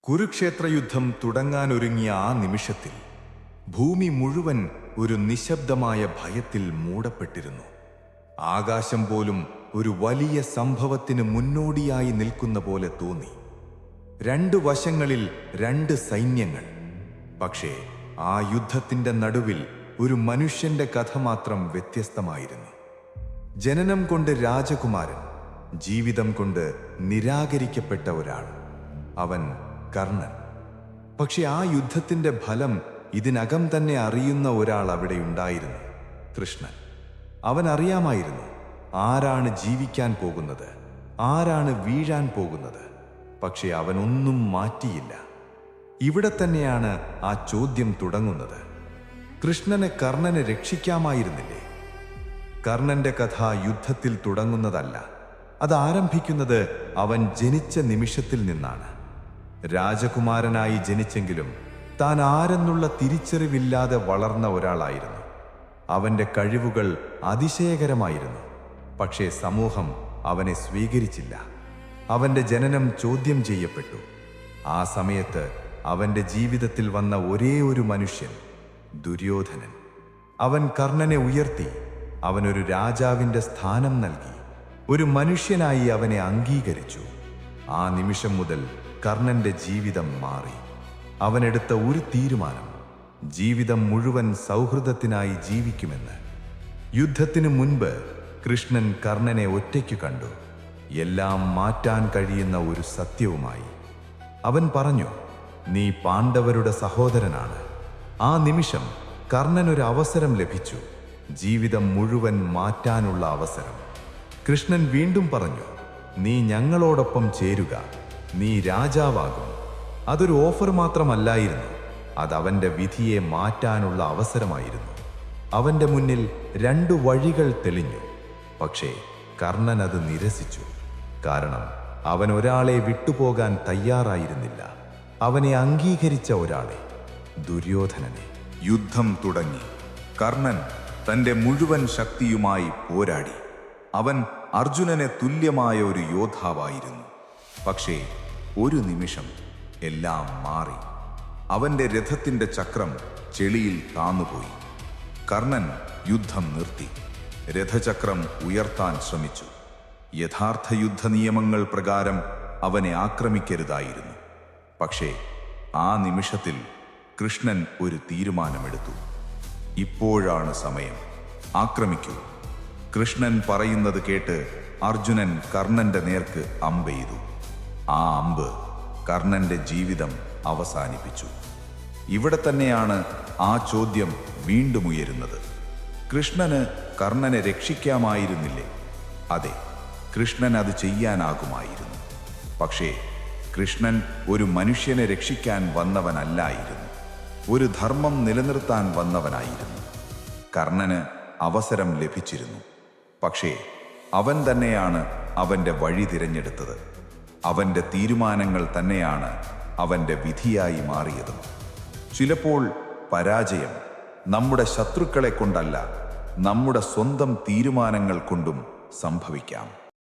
കുരുക്ഷേത്രയുദ്ധം തുടങ്ങാനൊരുങ്ങിയ ആ നിമിഷത്തിൽ ഭൂമി മുഴുവൻ ഒരു നിശബ്ദമായ ഭയത്തിൽ മൂടപ്പെട്ടിരുന്നു. ആകാശം പോലും ഒരു വലിയ സംഭവത്തിന് മുന്നോടിയായി നിൽക്കുന്ന പോലെ തോന്നി. രണ്ട് വശങ്ങളിൽ രണ്ട് സൈന്യങ്ങൾ. പക്ഷേ ആ യുദ്ധത്തിന്റെ നടുവിൽ ഒരു മനുഷ്യന്റെ കഥ മാത്രം വ്യത്യസ്തമായിരുന്നു. ജനനം കൊണ്ട് രാജകുമാരൻ, ജീവിതം കൊണ്ട് നിരാകരിക്കപ്പെട്ട ഒരാൾ. അവൻ കർണൻ. പക്ഷെ ആ യുദ്ധത്തിന്റെ ഫലം ഇതിനകം തന്നെ അറിയുന്ന ഒരാൾ അവിടെ ഉണ്ടായിരുന്നു, കൃഷ്ണൻ. അവൻ അറിയാമായിരുന്നു ആരാണ് ജീവിക്കാൻ പോകുന്നത്, ആരാണ് വീഴാൻ പോകുന്നത്. പക്ഷെ അവനൊന്നും മാറ്റിയില്ല. ഇവിടെ തന്നെയാണ് ആ ചോദ്യം തുടങ്ങുന്നത്. കൃഷ്ണന് കർണനെ രക്ഷിക്കാമായിരുന്നില്ലേ? കർണന്റെ കഥ യുദ്ധത്തിൽ തുടങ്ങുന്നതല്ല, അത് ആരംഭിക്കുന്നത് അവൻ ജനിച്ച നിമിഷത്തിൽ നിന്നാണ്. രാജകുമാരനായി ജനിച്ചെങ്കിലും താൻ ആരെന്നുള്ള തിരിച്ചറിവില്ലാതെ വളർന്ന ഒരാളായിരുന്നു. അവന്റെ കഴിവുകൾ അതിശയകരമായിരുന്നു. പക്ഷേ സമൂഹം അവനെ സ്വീകരിച്ചില്ല. അവന്റെ ജനനം ചോദ്യം ചെയ്യപ്പെട്ടു. ആ സമയത്ത് അവന്റെ ജീവിതത്തിൽ വന്ന ഒരേ ഒരു മനുഷ്യൻ, ദുര്യോധനൻ. അവൻ കർണനെ ഉയർത്തി. അവനൊരു രാജാവിന്റെ സ്ഥാനം നൽകി. ഒരു മനുഷ്യനായി അവനെ അംഗീകരിച്ചു. ആ നിമിഷം മുതൽ കർണന്റെ ജീവിതം മാറി. അവനെടുത്ത ഒരു തീരുമാനം, ജീവിതം മുഴുവൻ സൗഹൃദത്തിനായി ജീവിക്കുമെന്ന്. യുദ്ധത്തിനു മുൻപ് കൃഷ്ണൻ കർണനെ ഒറ്റയ്ക്കു കണ്ടു, എല്ലാം മാറ്റാൻ കഴിയുന്ന ഒരു സത്യവുമായി. അവൻ പറഞ്ഞു, നീ പാണ്ഡവരുടെ സഹോദരനാണ്. ആ നിമിഷം കർണനൊരു അവസരം ലഭിച്ചു, ജീവിതം മുഴുവൻ മാറ്റാനുള്ള അവസരം. കൃഷ്ണൻ വീണ്ടും പറഞ്ഞു, നീ ഞങ്ങളോടൊപ്പം ചേരുക, നീ രാജാവാകും. അതൊരു ഓഫർ മാത്രമല്ലായിരുന്നു, അതവന്റെ വിധിയെ മാറ്റാനുള്ള അവസരമായിരുന്നു. അവന്റെ മുന്നിൽ രണ്ടു വഴികൾ തെളിഞ്ഞു. പക്ഷേ കർണൻ അത് നിരസിച്ചു. കാരണം അവൻ ഒരാളെ വിട്ടുപോകാൻ തയ്യാറായിരുന്നില്ല. അവനെ അംഗീകരിച്ച ഒരാളെ, ദുര്യോധനനെ. യുദ്ധം തുടങ്ങി. കർണൻ തന്റെ മുഴുവൻ ശക്തിയുമായി പോരാടി. അവൻ അർജുനനെ തുല്യമായ ഒരു യോദ്ധാവായിരുന്നു. പക്ഷേ ഒരു നിമിഷം എല്ലാം മാറി. അവന്റെ രഥത്തിന്റെ ചക്രം ചെളിയിൽ താന്നുപോയി. കർണൻ യുദ്ധം നിർത്തി. രഥചക്രം ഉയർത്താൻ ശ്രമിച്ചു. യഥാർത്ഥ യുദ്ധ നിയമങ്ങൾ പ്രകാരം അവനെ ആക്രമിക്കരുതായിരുന്നു. പക്ഷേ ആ നിമിഷത്തിൽ കൃഷ്ണൻ ഒരു തീരുമാനമെടുത്തു. ഇപ്പോഴാണ് സമയം, ആക്രമിക്കൂ. കൃഷ്ണൻ പറയുന്നത് കേട്ട് അർജുനൻ കർണന്റെ നേർക്ക് അമ്പെയ്തു. ആ അമ്പ് കർണന്റെ ജീവിതം അവസാനിപ്പിച്ചു. ഇവിടെ തന്നെയാണ് ആ ചോദ്യം വീണ്ടും ഉയരുന്നത്. കൃഷ്ണന് കർണനെ രക്ഷിക്കാമായിരുന്നില്ലേ? അതെ, കൃഷ്ണൻ അത് ചെയ്യാനാകുമായിരുന്നു. പക്ഷേ കൃഷ്ണൻ ഒരു മനുഷ്യനെ രക്ഷിക്കാൻ വന്നവനല്ലായിരുന്നു, ഒരു ധർമ്മം നിലനിർത്താൻ വന്നവനായിരുന്നു. കർണന് അവസരം ലഭിച്ചിരുന്നു. പക്ഷേ അവൻ തന്നെയാണ് അവന്റെ വഴി തിരഞ്ഞെടുത്തത്. അവന്റെ തീരുമാനങ്ങൾ തന്നെയാണ് അവന്റെ വിധിയായി മാറിയതും. ചിലപ്പോൾ പരാജയം നമ്മുടെ ശത്രുക്കളെ കൊണ്ടല്ല, നമ്മുടെ സ്വന്തം തീരുമാനങ്ങൾ കൊണ്ടും സംഭവിക്കാം.